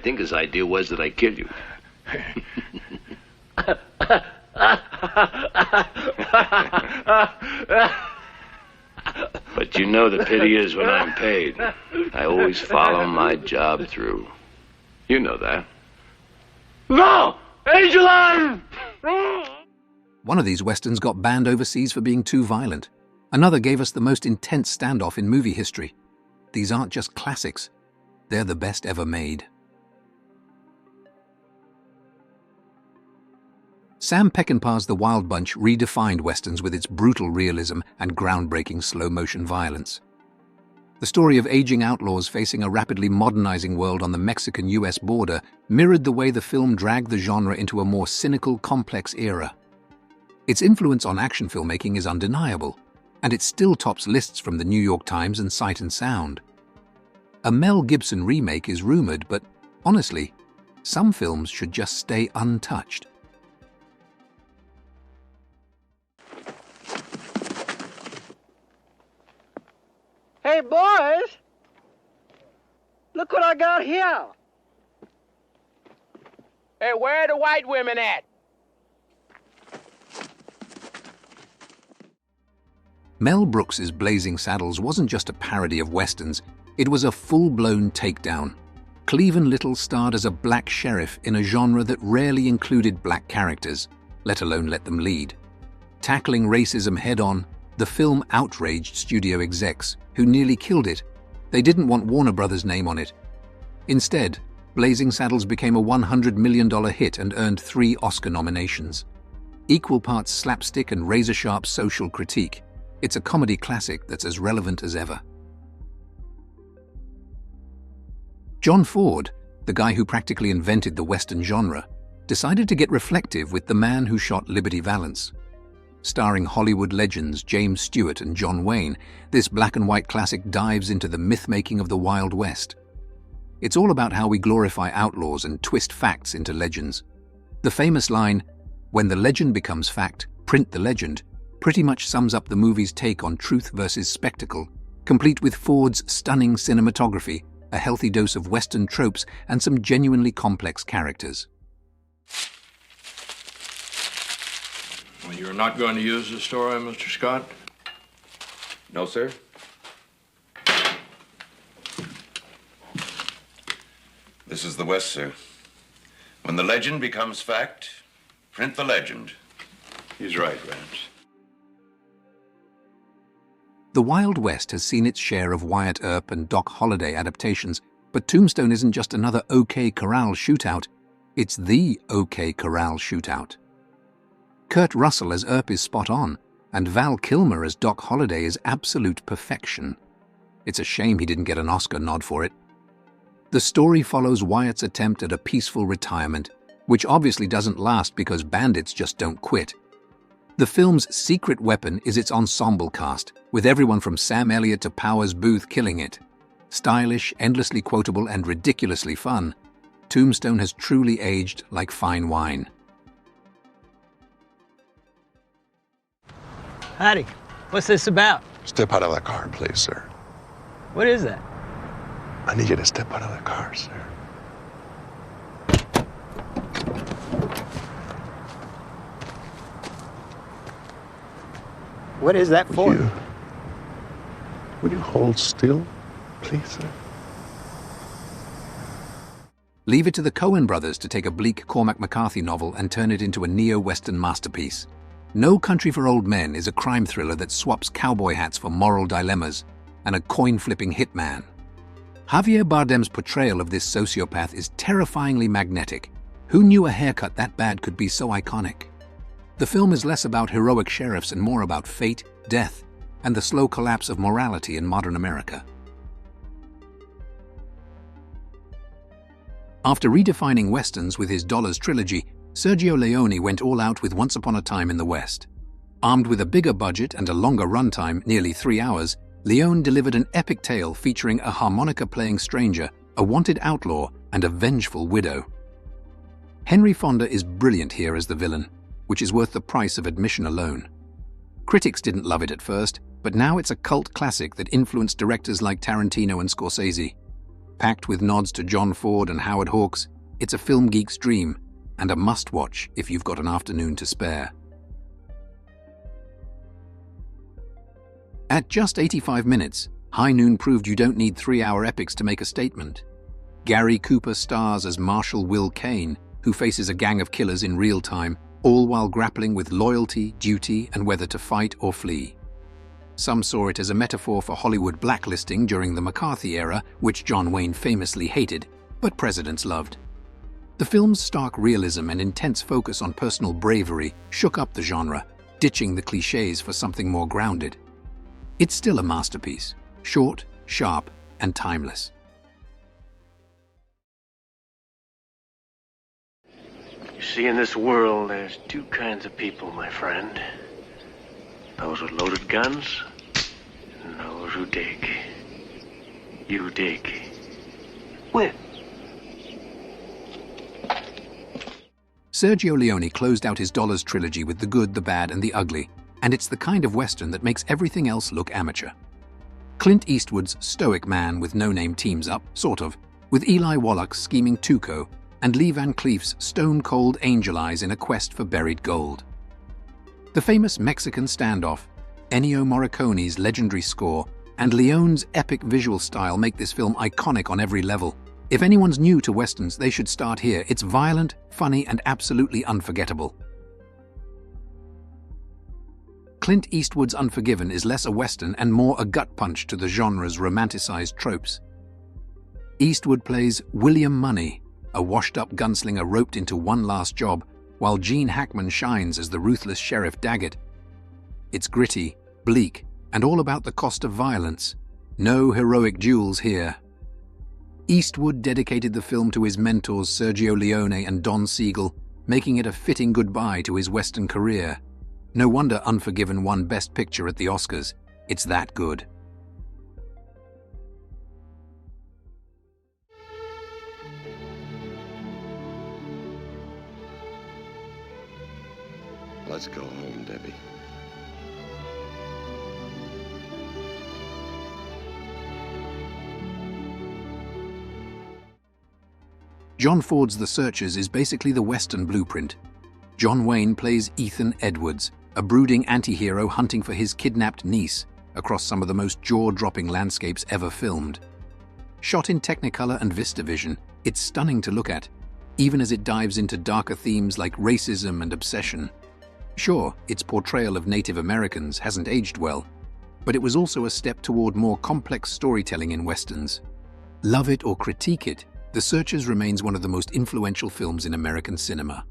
think his idea was that I kill you. But you know the pity is when I'm paid. I always follow my job through. You know that. No! Angeline! One of these westerns got banned overseas for being too violent. Another gave us the most intense standoff in movie history. These aren't just classics. They're the best ever made. Sam Peckinpah's The Wild Bunch redefined westerns with its brutal realism and groundbreaking slow-motion violence. The story of aging outlaws facing a rapidly modernizing world on the Mexican-US border mirrored the way the film dragged the genre into a more cynical, complex era. Its influence on action filmmaking is undeniable, and it still tops lists from the New York Times and Sight and Sound. A Mel Gibson remake is rumored, but honestly, some films should just stay untouched. Hey, boys! Look what I got here! Hey, where are the white women at? Mel Brooks's Blazing Saddles wasn't just a parody of westerns, it was a full-blown takedown. Cleavon Little starred as a black sheriff in a genre that rarely included black characters, let alone let them lead. Tackling racism head-on, the film outraged studio execs, who nearly killed it. They didn't want Warner Brothers' name on it. Instead, Blazing Saddles became a $100 million hit and earned 3 Oscar nominations. Equal parts slapstick and razor-sharp social critique, it's a comedy classic that's as relevant as ever. John Ford, the guy who practically invented the Western genre, decided to get reflective with The Man Who Shot Liberty Valance. Starring Hollywood legends James Stewart and John Wayne, this black-and-white classic dives into the myth-making of the Wild West. It's all about how we glorify outlaws and twist facts into legends. The famous line, "When the legend becomes fact, print the legend," pretty much sums up the movie's take on truth versus spectacle, complete with Ford's stunning cinematography, a healthy dose of Western tropes, and some genuinely complex characters. Well, you're not going to use the story, Mr. Scott? No, sir. This is the West, sir. When the legend becomes fact, print the legend. He's right, Rance. The Wild West has seen its share of Wyatt Earp and Doc Holliday adaptations, but Tombstone isn't just another OK Corral shootout, it's the OK Corral shootout. Kurt Russell as Earp is spot on, and Val Kilmer as Doc Holliday is absolute perfection. It's a shame he didn't get an Oscar nod for it. The story follows Wyatt's attempt at a peaceful retirement, which obviously doesn't last because bandits just don't quit. The film's secret weapon is its ensemble cast, with everyone from Sam Elliott to Powers Booth killing it. Stylish, endlessly quotable, and ridiculously fun, Tombstone has truly aged like fine wine. Howdy. What's this about? Step out of that car, please, sir. What is that? I need you to step out of the car, sir. What is that for? Would you hold still, please, sir? Leave it to the Coen brothers to take a bleak Cormac McCarthy novel and turn it into a neo-Western masterpiece. No Country for Old Men is a crime thriller that swaps cowboy hats for moral dilemmas and a coin-flipping hitman. Javier Bardem's portrayal of this sociopath is terrifyingly magnetic. Who knew a haircut that bad could be so iconic? The film is less about heroic sheriffs and more about fate, death, and the slow collapse of morality in modern America. After redefining Westerns with his Dollars trilogy, Sergio Leone went all out with Once Upon a Time in the West. Armed with a bigger budget and a longer runtime, nearly 3 hours, Leone delivered an epic tale featuring a harmonica-playing stranger, a wanted outlaw, and a vengeful widow. Henry Fonda is brilliant here as the villain, which is worth the price of admission alone. Critics didn't love it at first, but now it's a cult classic that influenced directors like Tarantino and Scorsese. Packed with nods to John Ford and Howard Hawks, it's a film geek's dream and a must-watch if you've got an afternoon to spare. At just 85 minutes, High Noon proved you don't need 3-hour epics to make a statement. Gary Cooper stars as Marshal Will Kane, who faces a gang of killers in real time, all while grappling with loyalty, duty, and whether to fight or flee. Some saw it as a metaphor for Hollywood blacklisting during the McCarthy era, which John Wayne famously hated, but presidents loved. The film's stark realism and intense focus on personal bravery shook up the genre, ditching the cliches for something more grounded. It's still a masterpiece, short, sharp, and timeless. You see, in this world, there's two kinds of people, my friend. Those with loaded guns, and those who dig. You dig. When? Sergio Leone closed out his Dollars trilogy with The Good, the Bad, and the Ugly, and it's the kind of Western that makes everything else look amateur. Clint Eastwood's stoic man with no-name teams up, sort of, with Eli Wallach's scheming Tuco, and Lee Van Cleef's stone-cold angel eyes in a quest for buried gold. The famous Mexican standoff, Ennio Morricone's legendary score, and Leone's epic visual style make this film iconic on every level. If anyone's new to Westerns, they should start here. It's violent, funny, and absolutely unforgettable. Clint Eastwood's Unforgiven is less a Western and more a gut punch to the genre's romanticized tropes. Eastwood plays William Money, a washed-up gunslinger roped into one last job, while Gene Hackman shines as the ruthless Sheriff Daggett. It's gritty, bleak, and all about the cost of violence. No heroic duels here. Eastwood dedicated the film to his mentors Sergio Leone and Don Siegel, making it a fitting goodbye to his Western career. No wonder Unforgiven won Best Picture at the Oscars. It's that good. Let's go home, Debbie. John Ford's The Searchers is basically the Western blueprint. John Wayne plays Ethan Edwards, a brooding anti-hero hunting for his kidnapped niece across some of the most jaw-dropping landscapes ever filmed. Shot in Technicolor and VistaVision, it's stunning to look at, even as it dives into darker themes like racism and obsession. Sure, its portrayal of Native Americans hasn't aged well, but it was also a step toward more complex storytelling in Westerns. Love it or critique it, The Searchers remains one of the most influential films in American cinema.